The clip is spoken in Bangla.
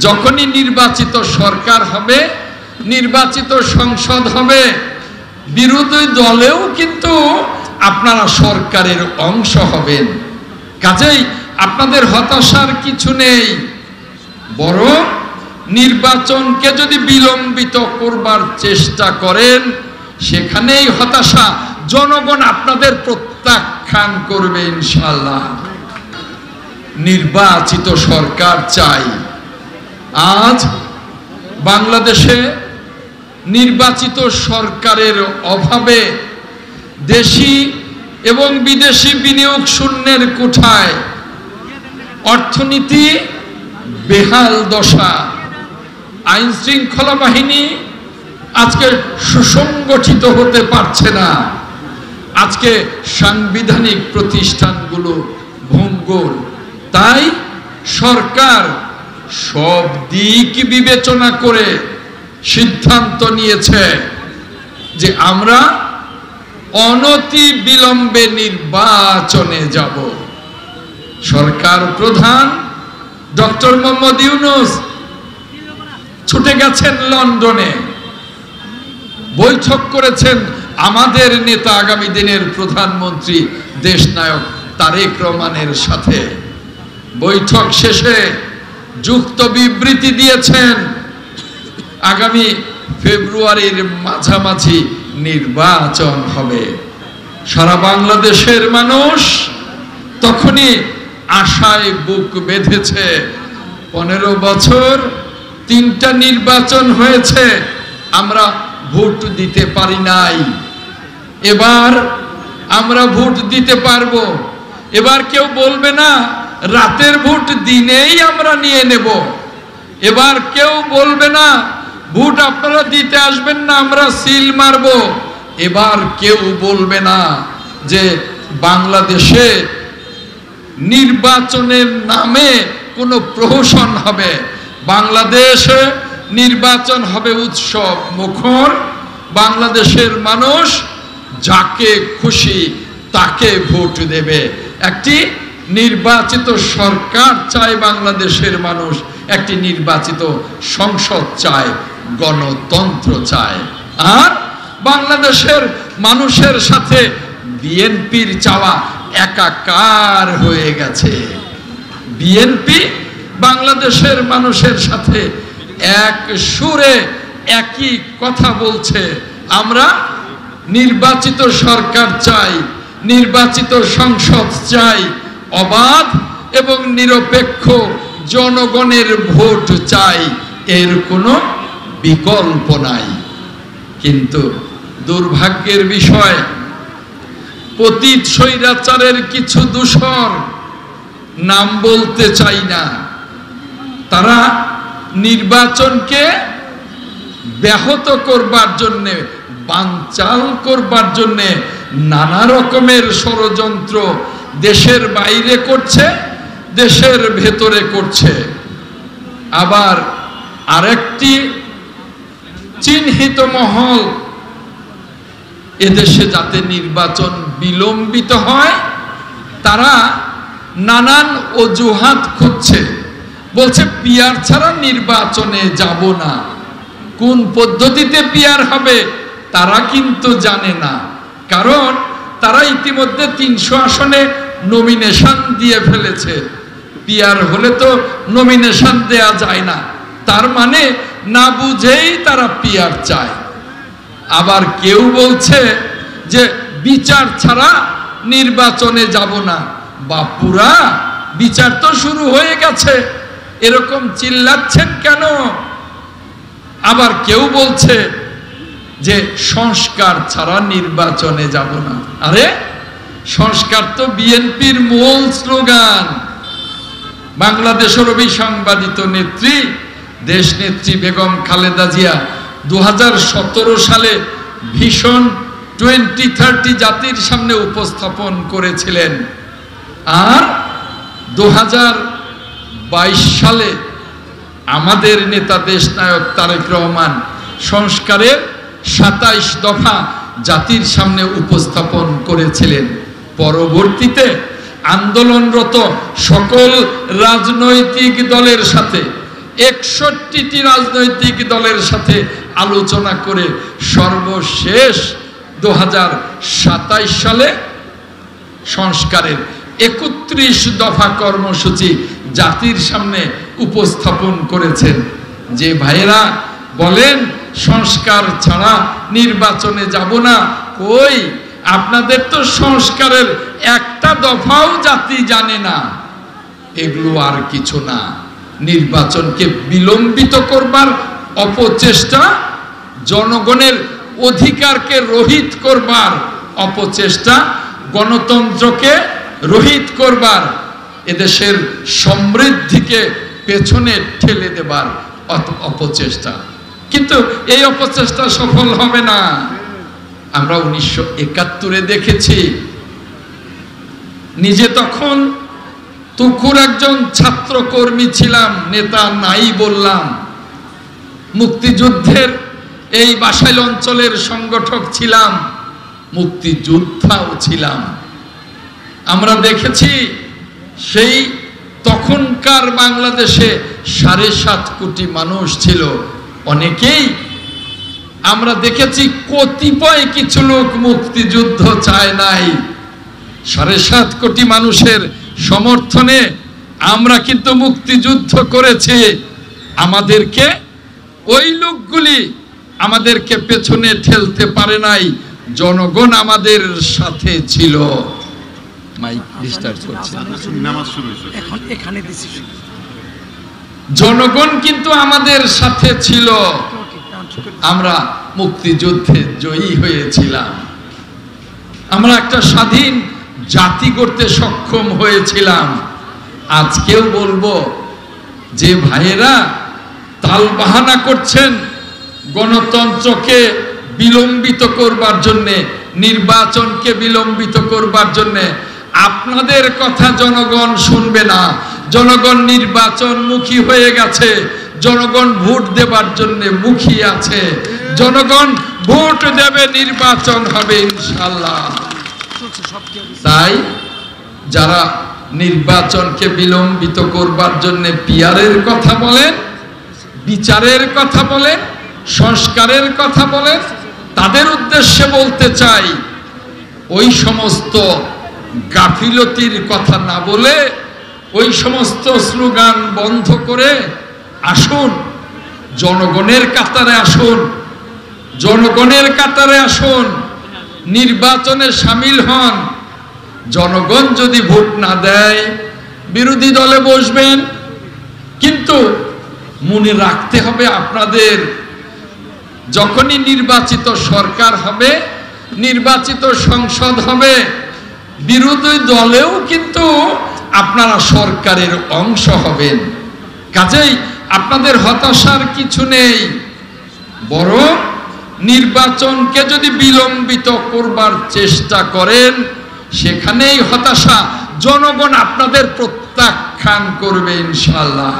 যখনই নির্বাচিত সরকার হবে, নির্বাচিত সংসদ হবে, বিরোধী দলেও কিন্তু আপনারা সরকারের অংশ হবেন। কাজেই আপনাদের হতাশার কিছু নেই, বরং নির্বাচনকে যদি বিলম্বিত করবার চেষ্টা করেন সেখানেই হতাশা। জনগণ আপনাদের প্রত্যাখ্যান করবে ইনশাআল্লাহ। নির্বাচিত সরকার চাই। আজ বাংলাদেশে নির্বাচিত সরকারের অভাবে দেশি এবং বিদেশি বিনিয়োগ শূন্যের কোঠায়, অর্থনীতি বেহাল দশা, আইন শৃঙ্খলা বাহিনী আজকে সুসংগঠিত হতে পারছে না, আজকে সাংবিধানিক প্রতিষ্ঠানগুলো ভঙ্গুর। তাই সরকার সব দিক বিবেচনা করে সিদ্ধান্ত নিয়েছে যে আমরা অনতি বিলম্বে নির্বাচনে যাব। সরকার প্রধান ডক্টর মোহাম্মদ ইউনূস ছুটে গেছেন লন্ডনে, বৈঠক করেছেন আমাদের নেতা আগামী দিনের প্রধানমন্ত্রী দেশনায়ক তারেক রহমানের সাথে। বৈঠক শেষে যুক্ত বিবৃতি দিয়েছেন আগামী ফেব্রুয়ারির মাঝামাঝি নির্বাচন হবে। সারা বাংলাদেশের মানুষ তখনই আশায় বুক বেঁধেছে। 15 বছর 3টা নির্বাচন হয়েছে, আমরা ভোট দিতে পারি নাই। এবার আমরা ভোট দিতে পারবো। এবার কেউ বলবে না রাতের ভোট দিনেই আমরা নিয়ে নেব। এবার কেউ বলবে না ভোট আপনারা দিতে আসবেন না, আমরা সিল মারব। এবার কেউ বলবে না যে বাংলাদেশে নির্বাচনের নামে কোনো প্রহসন হবে। বাংলাদেশে নির্বাচন হবে উৎসব মুখর। বাংলাদেশের মানুষ যাকে খুশি তাকে ভোট দেবে। একটি নির্বাচিত সরকার চায় বাংলাদেশের মানুষ, একটি নির্বাচিত সংসদ চায়, গণতন্ত্র চায়। আর বাংলাদেশের মানুষের সাথে বিএনপির চাওয়া একাকার হয়ে গেছে। বিএনপি বাংলাদেশের মানুষের সাথে এক সুরে একই কথা বলছে, আমরা নির্বাচিত সরকার চাই, নির্বাচিত সংসদ চাই, অবাধ এবং নিরপেক্ষ জনগণের ভোট চাই, এর কোনো বিকল্প নাই। কিন্তু দুর্ভাগ্যের বিষয়, পতিত স্বৈরাচারের কিছু দূষর, নাম বলতে চাই না, তারা নির্বাচনকে ব্যাহত করবার জন্যে, বানচাল করবার জন্যে নানা রকমের ষড়যন্ত্র দেশের বাইরে করছে, দেশের ভেতরে করছে। আবার আরেকটি চিহ্নিত মহল এদেশে যাতে নির্বাচন বিলম্বিত হয় তারা নানান অজুহাত খুঁজছে। বলছে পিআর ছাড়া নির্বাচনে যাব না। কোন পদ্ধতিতে পিআর হবে তারা কিন্তু জানে না, কারণ তারা ইতিমধ্যে 300 আসনে নমিনেশন দিয়ে ফেলেছে। পিআর হলে তো নমিনেশন দেয়া যায় না, তার মানে না বুঝেই তারা পিআর চায়। আবার কেউ বলছে যে বিচার ছাড়া নির্বাচনে যাব না। বাপুরা, বিচার তো শুরু হয়ে গেছে, এরকম চিল্লাচ্ছেন কেন? আবার কেউ বলছে যে সংস্কার ছাড়া নির্বাচনে যাব না। আরে সংস্কার তো বিএনপির মূল স্লোগান। বাংলাদেশের অবিসংবাদিত নেত্রী, দেশ নেত্রী বেগম খালেদা জিয়া 2017 সালে ভিশন 2030 জাতির সামনে উপস্থাপন করেছিলেন। আর 2022 সালে আমাদের নেতা দেশনায়ক তারেক রহমান সংস্কারের 27 দফা জাতির সামনে উপস্থাপন করেছিলেন। পরবর্তীতে আন্দোলনরত সকল রাজনৈতিক দলের সাথে 61টি রাজনৈতিক দলের সাথে আলোচনা করে সর্বশেষ 2027 সালে সংস্কারের 31 দফা কর্মসূচি জাতির সামনে উপস্থাপন করেছেন। যে ভাইয়েরা বলেন সংস্কার ছাড়া নির্বাচনে যাব না, কই আপনাদের তো সংস্কারের একটা দফাও জাতি জানে না। এগুলো আর কিছু না, নির্বাচনকে বিলম্বিত করবার অপচেষ্টা, জনগণের অধিকারকে রহিত করবার অপচেষ্টা, গণতন্ত্রকে রহিত করবার, এদেশের সমৃদ্ধিকে পেছনে ঠেলে দেবার অপচেষ্টা। কিন্তু এই অপচেষ্টা সফল হবে না। আমরা 1971-এ দেখেছি, নিজে তখন তুখুর একজন ছাত্র কর্মী ছিলাম, নেতা নাই বললাম, মুক্তিযুদ্ধের এই বাসাইল অঞ্চলের সংগঠক ছিলাম, মুক্তিযোদ্ধাও ছিলাম। আমরা দেখেছি সেই তখনকার বাংলাদেশে 7.5 কোটি মানুষ ছিল। অনেকেই আমরা দেখেছি, কতিপয় কিছু লোক মুক্তিযুদ্ধ চায় নাই। 7.5 কোটি মানুষের সমর্থনে আমরা কিন্তু মুক্তিযুদ্ধ করেছি। আমাদেরকে ওই লোকগুলি আমাদেরকে পেছনে ঠেলতে পারে নাই, জনগণ আমাদের সাথে ছিল। জনগণ কিন্তু আমাদের সাথে ছিল, আমরা মুক্তিযুদ্ধে জয়ী হয়েছিলাম, আমরা একটা স্বাধীন জাতি গড়তে সক্ষম হয়েছিলাম। আজকেও বলবো যে ভাইয়েরা তালবাহানা করছেন গণতন্ত্রকে বিলম্বিত করবার জন্যে, নির্বাচনকে বিলম্বিত করবার জন্যে, আপনাদের কথা জনগণ শুনবে না। জনগণ নির্বাচনমুখী হয়ে গেছে, জনগণ ভোট দেবার জন্য মুখী আছে, জনগণ ভোট দেবে, নির্বাচন হবে ইনশাআল্লাহ। তাই যারা নির্বাচনকে বিলম্বিত করবার জন্য পিয়ারের কথা বলেন, বিচারের কথা বলেন, সংস্কারের কথা বলেন, তাদের উদ্দেশ্যে বলতে চাই, ওই সমস্ত গাফিলতির কথা না বলে, ওই সমস্ত স্লোগান বন্ধ করে আসুন, জনগণের কাতারে আসুন, জনগণের কাতারে আসুন, নির্বাচনে সামিল হন। জনগণ যদি ভোট না দেয়, বিরোধী দলে বসবেন, কিন্তু মনে রাখতে হবে আপনাদের, যখনই নির্বাচিত সরকার হবে, নির্বাচিত সংসদ হবে, বিরোধী দলেও কিন্তু আপনারা সরকারের অংশ হবেন। কাজেই আপনাদের হতাশার কিছু নেই, বরং নির্বাচনকে যদি বিলম্বিত করবার চেষ্টা করেন, সেখানেই হতাশা। জনগণ আপনাদের প্রত্যাখ্যান করবে ইনশাআল্লাহ।